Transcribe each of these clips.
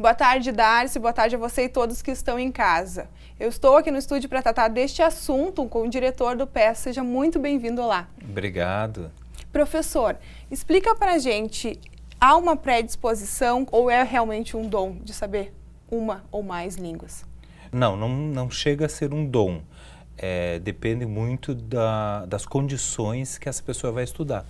Boa tarde, Darcy. Boa tarde a você e todos que estão em casa. Eu estou aqui no estúdio para tratar deste assunto com o diretor do PES. Seja muito bem-vindo lá. Obrigado. Professor, explica pra gente, há uma predisposição ou é realmente um dom de saber uma ou mais línguas? Não chega a ser um dom. Depende muito das condições que essa pessoa vai estudar.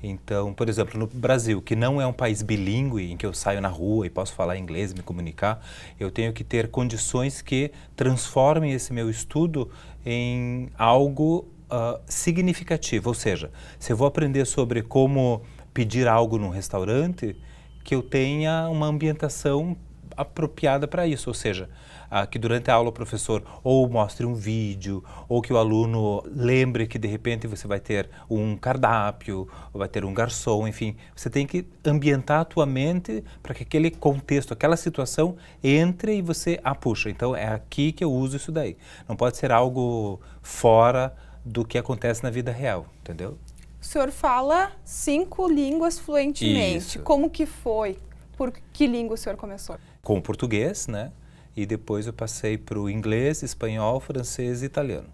Então, por exemplo, no Brasil, que não é um país bilíngue, em que eu saio na rua e posso falar inglês, me comunicar, eu tenho que ter condições que transformem esse meu estudo em algo significativo. Ou seja, se eu vou aprender sobre como pedir algo num restaurante, que eu tenha uma ambientação apropriada para isso, ou seja, que durante a aula o professor ou mostre um vídeo, ou que o aluno lembre que de repente você vai ter um cardápio, ou vai ter um garçom, enfim, você tem que ambientar a tua mente para que aquele contexto, aquela situação entre e você, puxa, então é aqui que eu uso isso daí. Não pode ser algo fora do que acontece na vida real, entendeu? O senhor fala 5 línguas fluentemente. Isso. Como que foi? Por que língua o senhor começou? Com o português, né? E depois eu passei para o inglês, espanhol, francês e italiano.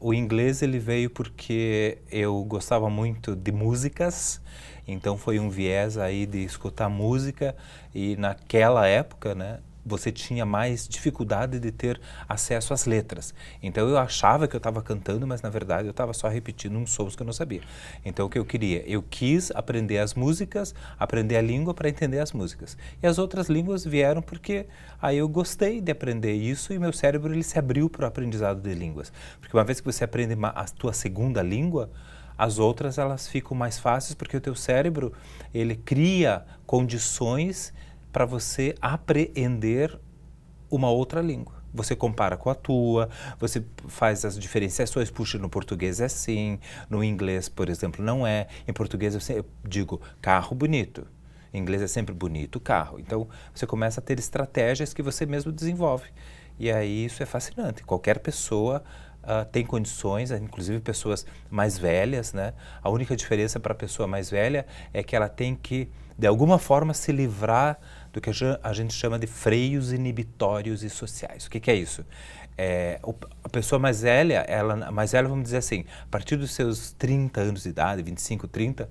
O inglês ele veio porque eu gostava muito de músicas, então foi um viés aí de escutar música e naquela época, né, você tinha mais dificuldade de ter acesso às letras. Então eu achava que eu estava cantando, mas na verdade eu estava só repetindo uns sons que eu não sabia. Então o que eu queria? Eu quis aprender as músicas, aprender a língua para entender as músicas. E as outras línguas vieram porque aí eu gostei de aprender isso e meu cérebro ele se abriu para o aprendizado de línguas. Porque uma vez que você aprende a tua segunda língua, as outras elas ficam mais fáceis porque o teu cérebro ele cria condições para você apreender uma outra língua. Você compara com a tua, você faz as diferenciações, puxa, no português é assim, no inglês, por exemplo, não é. Em português eu digo carro bonito, em inglês é sempre bonito carro. Então, você começa a ter estratégias que você mesmo desenvolve. E aí isso é fascinante. Qualquer pessoa tem condições, inclusive pessoas mais velhas, né? A única diferença para a pessoa mais velha é que ela tem que, de alguma forma, se livrar do que a gente chama de freios inibitórios e sociais. O que é isso? A pessoa mais velha, vamos dizer assim, a partir dos seus 30 anos de idade, 25, 30,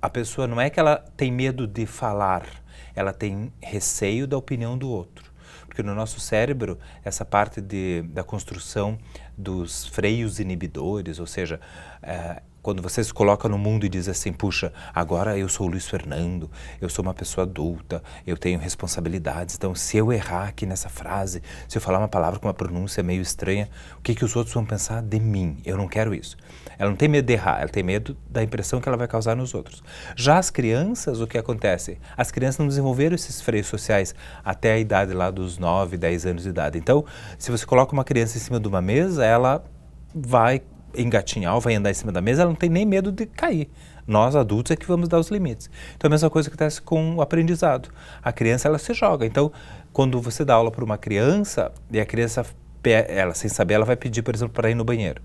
a pessoa não é que ela tem medo de falar, ela tem receio da opinião do outro. Porque no nosso cérebro, essa parte da construção dos freios inibidores, ou seja, quando você se coloca no mundo e diz assim, puxa, agora eu sou o Luiz Fernando, eu sou uma pessoa adulta, eu tenho responsabilidades, então se eu errar aqui nessa frase, se eu falar uma palavra com uma pronúncia meio estranha, o que os outros vão pensar de mim? Eu não quero isso. Ela não tem medo de errar, ela tem medo da impressão que ela vai causar nos outros. Já as crianças, o que acontece? As crianças não desenvolveram esses freios sociais até a idade lá dos 9, 10 anos de idade. Então, se você coloca uma criança em cima de uma mesa, ela vai engatinhar ou vai andar em cima da mesa, ela não tem nem medo de cair. Nós, adultos, é que vamos dar os limites. Então, a mesma coisa que acontece com o aprendizado. A criança, ela se joga. Então, quando você dá aula para uma criança, e a criança, ela sem saber, ela vai pedir, por exemplo, para ir no banheiro.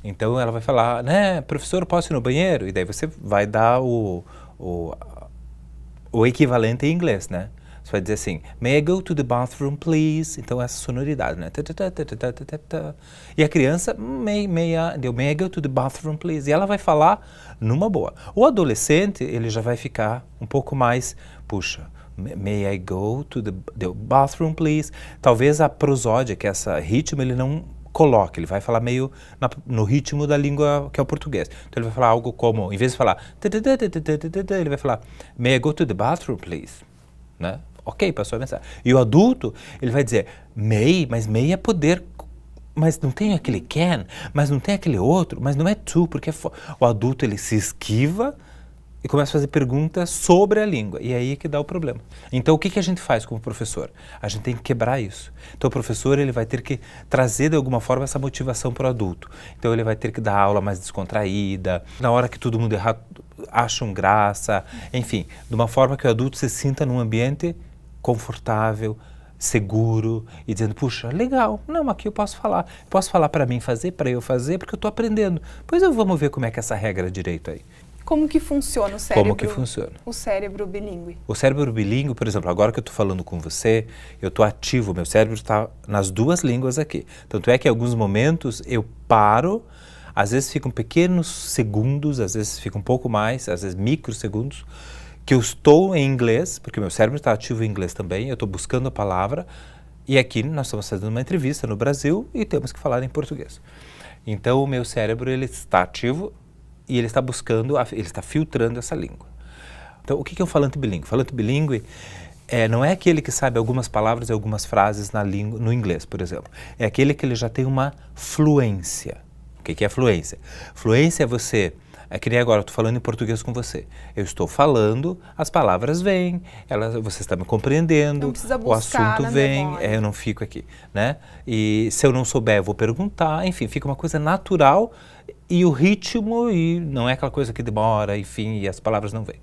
Então, ela vai falar, né, professor, posso ir no banheiro? E daí você vai dar o equivalente em inglês, né? Você vai dizer assim, may I go to the bathroom, please? Então, essa sonoridade, né? E a criança, may I go to the bathroom, please? E ela vai falar numa boa. O adolescente, ele já vai ficar um pouco mais, puxa, may I go to the bathroom, please? Talvez a prosódia, que é esse ritmo, ele não coloque, ele vai falar meio no ritmo da língua que é o português. Então, ele vai falar algo como, em vez de falar, ele vai falar, may I go to the bathroom, please? Né? Ok, passou a mensagem. E o adulto, ele vai dizer, mas may é poder, mas não tem aquele can, mas não tem aquele outro, mas não é to, porque o adulto ele se esquiva e começa a fazer perguntas sobre a língua, e aí é que dá o problema. Então, o que a gente faz como professor? A gente tem que quebrar isso. Então, o professor ele vai ter que trazer, de alguma forma, essa motivação para o adulto. Então, ele vai ter que dar aula mais descontraída, na hora que todo mundo errar, acham graça, enfim, de uma forma que o adulto se sinta num ambiente confortável, seguro e dizendo, puxa, legal, não, aqui eu posso falar para mim fazer, para eu fazer, porque eu estou aprendendo. Pois vamos ver como é que é essa regra direito aí. Como que funciona o cérebro? Como que funciona? O cérebro bilíngue. O cérebro bilíngue, por exemplo, agora que eu estou falando com você, eu estou ativo, meu cérebro está nas duas línguas aqui. Tanto é que em alguns momentos eu paro, às vezes ficam pequenos segundos, às vezes fica um pouco mais, às vezes microsegundos, que eu estou em inglês, porque meu cérebro está ativo em inglês também, eu estou buscando a palavra, e aqui nós estamos fazendo uma entrevista no Brasil e temos que falar em português. Então o meu cérebro ele está ativo e ele está buscando, ele está filtrando essa língua. Então o que é um falante bilíngue? Falante bilíngue não é aquele que sabe algumas palavras e algumas frases na língua, no inglês, por exemplo. É aquele que ele já tem uma fluência. O que é fluência? Fluência é você... É que nem agora, eu estou falando em português com você. Eu estou falando, as palavras vêm, você está me compreendendo, não precisa buscar, o assunto vem, memória. eu não fico aqui, né? E se eu não souber, eu vou perguntar, enfim, fica uma coisa natural e o ritmo, e não é aquela coisa que demora, enfim, e as palavras não vêm.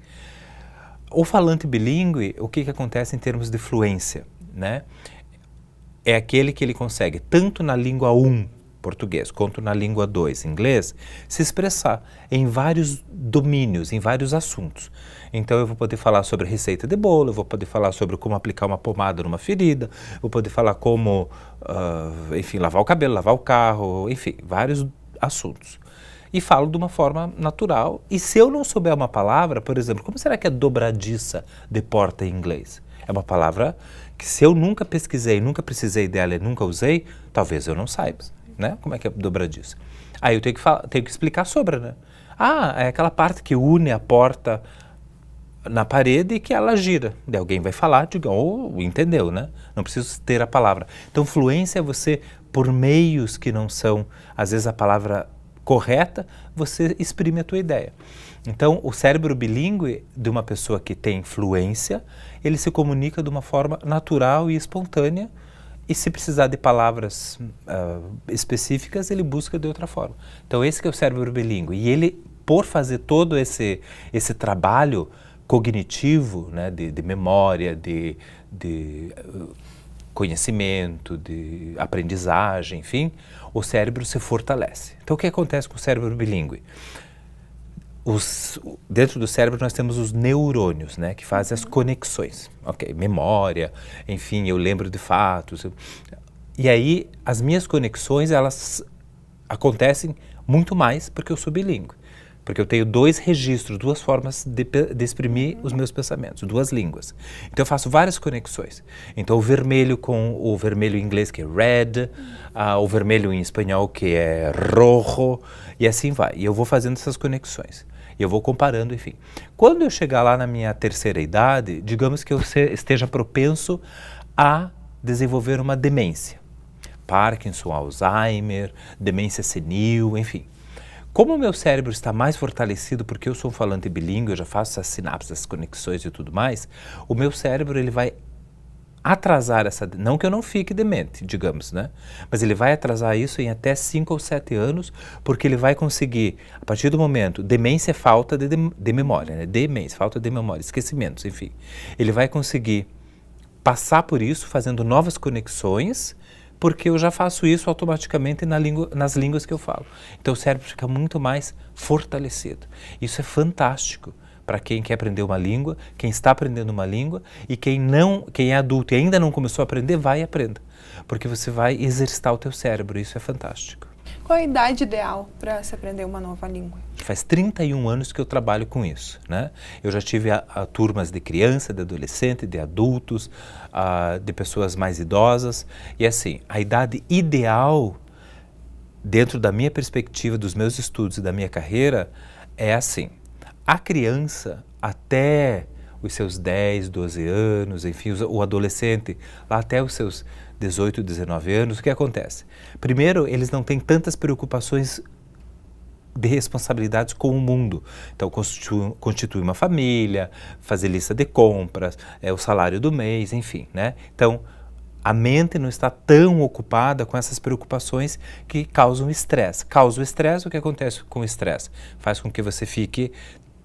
O falante bilíngue, o que acontece em termos de fluência, né? É aquele que ele consegue, tanto na língua 1, português, quanto na língua 2, inglês, se expressar em vários domínios, em vários assuntos. Então eu vou poder falar sobre receita de bolo, eu vou poder falar sobre como aplicar uma pomada numa ferida, vou poder falar como, enfim, lavar o cabelo, lavar o carro, enfim, vários assuntos. E falo de uma forma natural. E se eu não souber uma palavra, por exemplo, como será que é dobradiça de porta em inglês? É uma palavra que se eu nunca pesquisei, nunca precisei dela e nunca usei, talvez eu não saiba. Né? Como é que é dobradiça? Aí eu tenho que explicar sobre, né? É aquela parte que une a porta na parede e que ela gira. Daí alguém vai falar, entendeu, né? Não preciso ter a palavra. Então, fluência é você, por meios que não são, às vezes, a palavra correta, você exprime a tua ideia. Então, o cérebro bilíngue de uma pessoa que tem fluência, ele se comunica de uma forma natural e espontânea. E se precisar de palavras específicas, ele busca de outra forma. Então esse que é o cérebro bilíngue. E ele, por fazer todo esse trabalho cognitivo, né, de memória, de conhecimento, de aprendizagem, enfim, o cérebro se fortalece. Então o que acontece com o cérebro bilíngue? Dentro do cérebro nós temos os neurônios, né, que fazem as conexões, memória, enfim, eu lembro de fatos. E aí as minhas conexões, elas acontecem muito mais porque eu sou bilíngue, porque eu tenho dois registros, duas formas de exprimir os meus pensamentos, duas línguas. Então eu faço várias conexões. Então o vermelho com o vermelho em inglês, que é red, o vermelho em espanhol, que é rojo, e assim vai. E eu vou fazendo essas conexões. E eu vou comparando, enfim. Quando eu chegar lá na minha terceira idade, digamos que eu esteja propenso a desenvolver uma demência. Parkinson, Alzheimer, demência senil, enfim. Como o meu cérebro está mais fortalecido, porque eu sou um falante bilíngue, eu já faço as sinapses, as conexões e tudo mais, o meu cérebro ele vai atrasar não que eu não fique demente, digamos, né? Mas ele vai atrasar isso em até 5 ou 7 anos, porque ele vai conseguir, a partir do momento, demência é falta de memória, né? Demência, falta de memória, esquecimentos, enfim. Ele vai conseguir passar por isso, fazendo novas conexões, porque eu já faço isso automaticamente nas línguas que eu falo. Então o cérebro fica muito mais fortalecido. Isso é fantástico para quem quer aprender uma língua, quem está aprendendo uma língua e quem é adulto e ainda não começou a aprender, vai e aprenda. Porque você vai exercitar o teu cérebro, isso é fantástico. Qual a idade ideal para se aprender uma nova língua? Faz 31 anos que eu trabalho com isso, né? Eu já tive turmas de criança, de adolescente, de adultos, de pessoas mais idosas. E assim, a idade ideal, dentro da minha perspectiva, dos meus estudos e da minha carreira, é assim. A criança, até os seus 10, 12 anos, enfim, o adolescente, lá até os seus 18, 19 anos, o que acontece? Primeiro, eles não têm tantas preocupações de responsabilidades com o mundo. Então, constituir uma família, fazer lista de compras, o salário do mês, enfim, né? Então, a mente não está tão ocupada com essas preocupações que causam estresse. Causa o estresse, o que acontece com o estresse? Faz com que você fique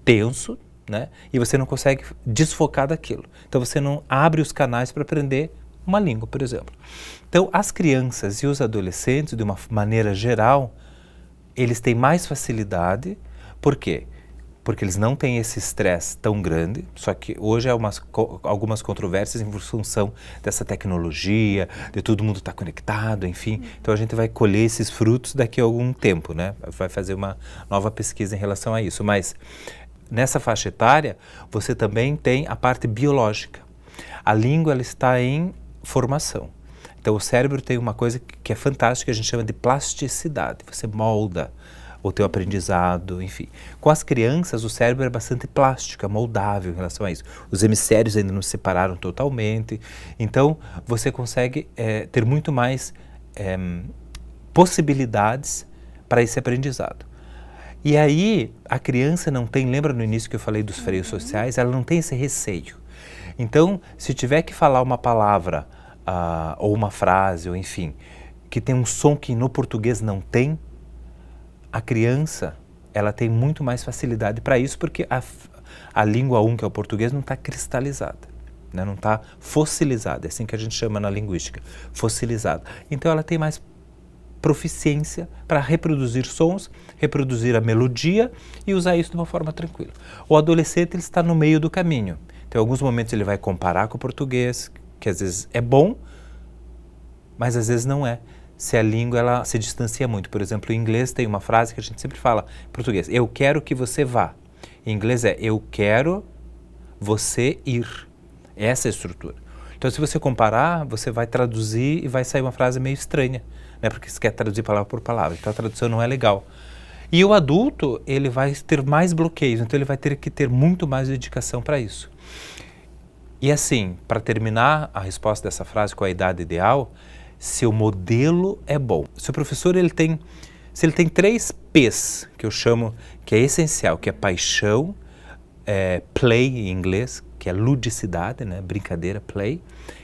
tenso, né? E você não consegue desfocar daquilo. Então você não abre os canais para aprender uma língua, por exemplo. Então as crianças e os adolescentes, de uma maneira geral, eles têm mais facilidade. Por quê? porque eles não têm esse estresse tão grande, só que hoje há algumas controvérsias em função dessa tecnologia, de todo mundo estar conectado, enfim. Então a gente vai colher esses frutos daqui a algum tempo, né? Vai fazer uma nova pesquisa em relação a isso, mas nessa faixa etária você também tem a parte biológica. A língua ela está em formação. Então o cérebro tem uma coisa que é fantástica, que a gente chama de plasticidade. Você molda o teu aprendizado, enfim. Com as crianças, o cérebro é bastante plástico, é moldável em relação a isso. Os hemisférios ainda não se separaram totalmente, então você consegue ter muito mais possibilidades para esse aprendizado. E aí, a criança não tem, lembra no início que eu falei dos freios sociais? Ela não tem esse receio. Então, se tiver que falar uma palavra, ou uma frase, ou enfim, que tem um som que no português não tem, a criança, ela tem muito mais facilidade para isso, porque a língua 1, que é o português, não está cristalizada, né? Não está fossilizada, é assim que a gente chama na linguística, fossilizada. Então ela tem mais proficiência para reproduzir sons, reproduzir a melodia e usar isso de uma forma tranquila. O adolescente ele está no meio do caminho. Então, em alguns momentos ele vai comparar com o português, que às vezes é bom, mas às vezes não é. Se a língua ela se distancia muito. Por exemplo, em inglês tem uma frase que a gente sempre fala em português: eu quero que você vá. Em inglês é eu quero você ir. Essa é a estrutura. Então, se você comparar, você vai traduzir e vai sair uma frase meio estranha, né? Porque você quer traduzir palavra por palavra. Então, a tradução não é legal. E o adulto, ele vai ter mais bloqueios. Então, ele vai ter que ter muito mais dedicação para isso. E assim, para terminar a resposta dessa frase com a idade ideal, se o modelo é bom. Se o professor se ele tem 3 P's, que eu chamo, que é essencial, que é paixão, play em inglês, que é ludicidade, né, brincadeira, play,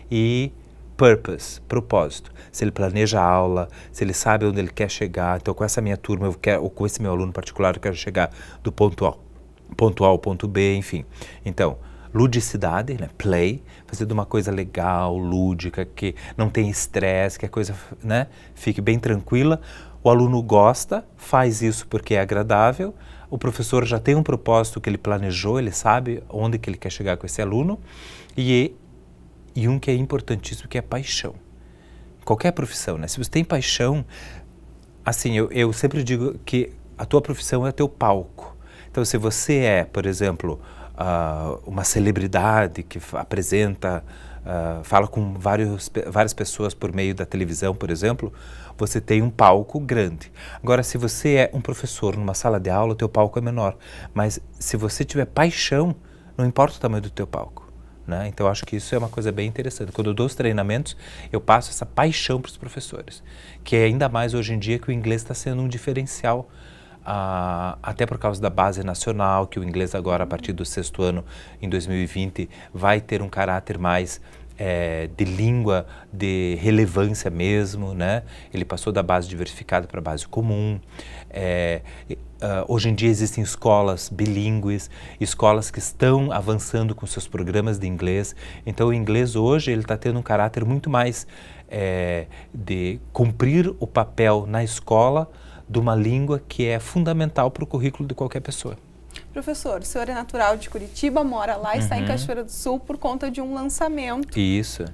e purpose, propósito. Se ele planeja a aula, se ele sabe onde ele quer chegar, então com essa minha turma, ou com esse meu aluno particular, eu quero chegar do ponto A ao ponto B, enfim. Então, ludicidade, né, play, fazer de uma coisa legal, lúdica, que não tem estresse, que a coisa, né, fique bem tranquila. O aluno gosta, faz isso porque é agradável, o professor já tem um propósito que ele planejou, ele sabe onde que ele quer chegar com esse aluno, e um que é importantíssimo, que é paixão. Qualquer profissão, né? Se você tem paixão, assim, eu sempre digo que a tua profissão é teu palco. Então, se você é, por exemplo, uma celebridade que apresenta, fala com várias pessoas por meio da televisão, por exemplo, você tem um palco grande. Agora, se você é um professor numa sala de aula, o teu palco é menor. Mas se você tiver paixão, não importa o tamanho do teu palco, né? Então, eu acho que isso é uma coisa bem interessante. Quando eu dou os treinamentos, eu passo essa paixão para os professores, que é ainda mais hoje em dia que o inglês está sendo um diferencial, até por causa da base nacional, que o inglês agora, a partir do 6º ano, em 2020, vai ter um caráter mais de língua de relevância mesmo, né? Ele passou da base diversificada para a base comum. Hoje em dia existem escolas bilíngues, escolas que estão avançando com seus programas de inglês. Então o inglês hoje ele está tendo um caráter muito mais de cumprir o papel na escola de uma língua que é fundamental para o currículo de qualquer pessoa. Professor, o senhor é natural de Curitiba, mora lá, está em Cachoeira do Sul por conta de um lançamento. Isso.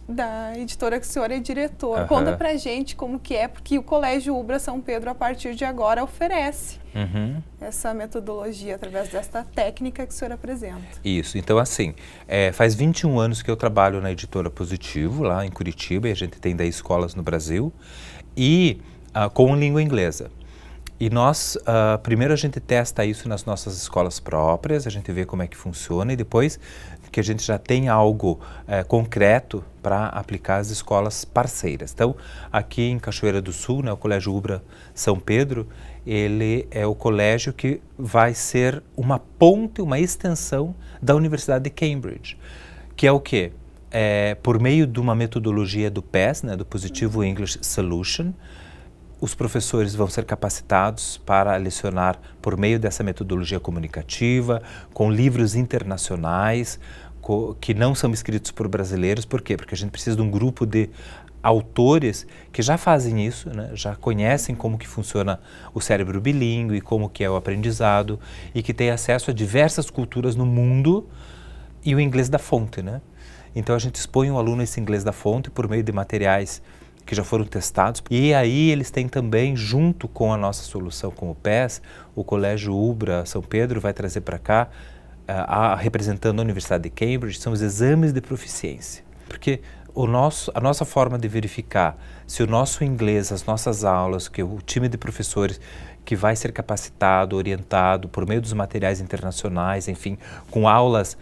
Da editora que o senhor é diretor. Conta pra gente como que é, porque o Colégio Ubra São Pedro, a partir de agora, oferece essa metodologia através desta técnica que o senhor apresenta. Isso. Então, assim, faz 21 anos que eu trabalho na editora Positivo, lá em Curitiba, e a gente tem 10 escolas no Brasil, e com língua inglesa. E nós, primeiro a gente testa isso nas nossas escolas próprias, a gente vê como é que funciona, e depois que a gente já tem algo concreto para aplicar às escolas parceiras. Então, aqui em Cachoeira do Sul, né, o Colégio Ubra São Pedro, ele é o colégio que vai ser uma ponte, uma extensão da Universidade de Cambridge, que é o quê? Por meio de uma metodologia do PES, né, do Positive English Solution, os professores vão ser capacitados para lecionar por meio dessa metodologia comunicativa, com livros internacionais, que não são escritos por brasileiros. Por quê? Porque a gente precisa de um grupo de autores que já fazem isso, né? Já conhecem como que funciona o cérebro bilíngue, como que é o aprendizado e que têm acesso a diversas culturas no mundo e o inglês da fonte, né? Então a gente expõe o aluno a esse inglês da fonte por meio de materiais que já foram testados. E aí eles têm também, junto com a nossa solução com o PES, o Colégio Ubra São Pedro vai trazer para cá, representando a Universidade de Cambridge, são os exames de proficiência. Porque a nossa forma de verificar se o nosso inglês, as nossas aulas, que o time de professores que vai ser capacitado, orientado por meio dos materiais internacionais, enfim, com aulas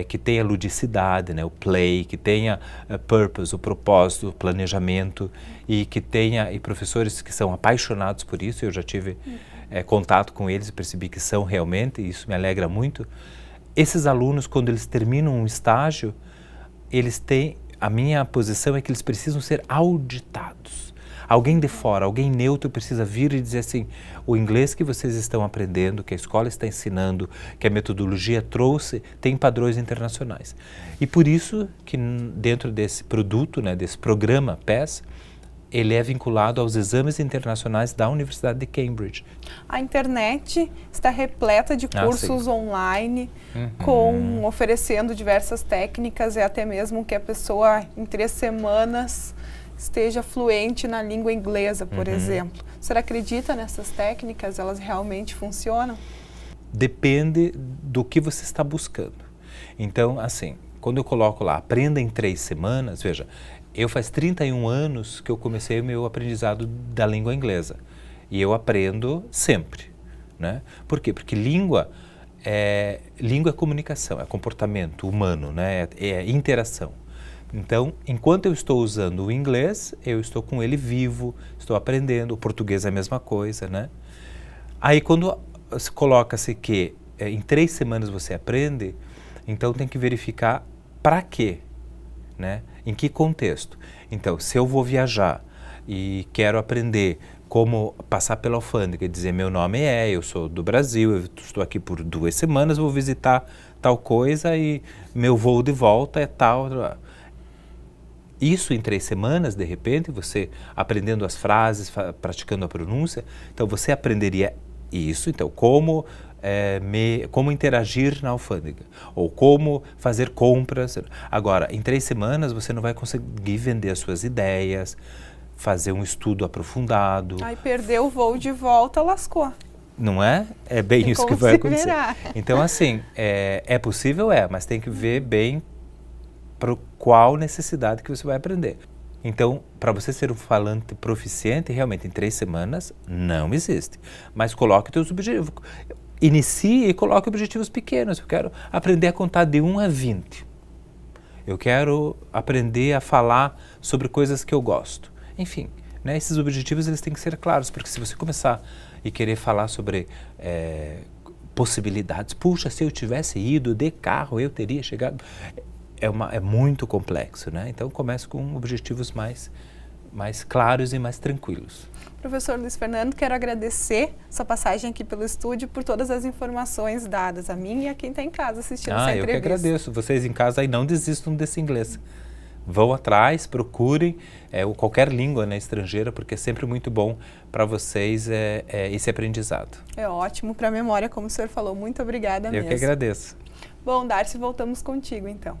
que tenha ludicidade, né, o play, que tenha purpose, o propósito, o planejamento e que tenha professores que são apaixonados por isso. Eu já tive contato com eles e percebi que são realmente, e isso me alegra muito. Esses alunos, quando eles terminam um estágio, eles têm, a minha posição é que eles precisam ser auditados. Alguém de fora, alguém neutro precisa vir e dizer assim, o inglês que vocês estão aprendendo, que a escola está ensinando, que a metodologia trouxe, tem padrões internacionais. E por isso que dentro desse produto, né, desse programa PES, ele é vinculado aos exames internacionais da Universidade de Cambridge. A internet está repleta de cursos online, oferecendo diversas técnicas e até mesmo que a pessoa em 3 semanas esteja fluente na língua inglesa, por exemplo. Você acredita nessas técnicas? Elas realmente funcionam? Depende do que você está buscando. Então, assim, quando eu coloco lá, aprenda em 3 semanas, veja, eu faz 31 anos que eu comecei o meu aprendizado da língua inglesa. E eu aprendo sempre, né? Por quê? Porque língua é comunicação, é comportamento humano, né? É interação. Então, enquanto eu estou usando o inglês, eu estou com ele vivo, estou aprendendo, o português é a mesma coisa, né? Aí quando coloca-se que em 3 semanas você aprende, então tem que verificar para quê, né? Em que contexto? Então, se eu vou viajar e quero aprender como passar pela alfândega e dizer meu nome eu sou do Brasil, eu estou aqui por 2 semanas, vou visitar tal coisa e meu voo de volta é tal. Isso em 3 semanas, de repente, você aprendendo as frases, praticando a pronúncia, então você aprenderia isso, então como interagir na alfândega, ou como fazer compras. Agora, em 3 semanas você não vai conseguir vender as suas ideias, fazer um estudo aprofundado. Aí perdeu o voo de volta, lascou. Não é? É bem isso que vai acontecer. Então, assim, é possível, mas tem que ver bem para qual necessidade que você vai aprender. Então, para você ser um falante proficiente, realmente em 3 semanas não existe. Mas coloque seus objetivos. Inicie e coloque objetivos pequenos. Eu quero aprender a contar de 1 a 20. Eu quero aprender a falar sobre coisas que eu gosto. Enfim, né, esses objetivos eles têm que ser claros, porque se você começar e querer falar sobre possibilidades, puxa, se eu tivesse ido de carro, eu teria chegado... É muito complexo, né? Então comece com objetivos mais claros e mais tranquilos. Professor Luiz Fernando, quero agradecer sua passagem aqui pelo estúdio por todas as informações dadas a mim e a quem está em casa assistindo essa entrevista. Eu que agradeço. Vocês em casa aí não desistam desse inglês. Vão atrás, procurem qualquer língua, né, estrangeira, porque é sempre muito bom para vocês esse aprendizado. É ótimo para a memória, como o senhor falou. Muito obrigada mesmo. Eu que agradeço. Bom, Darcy, voltamos contigo então.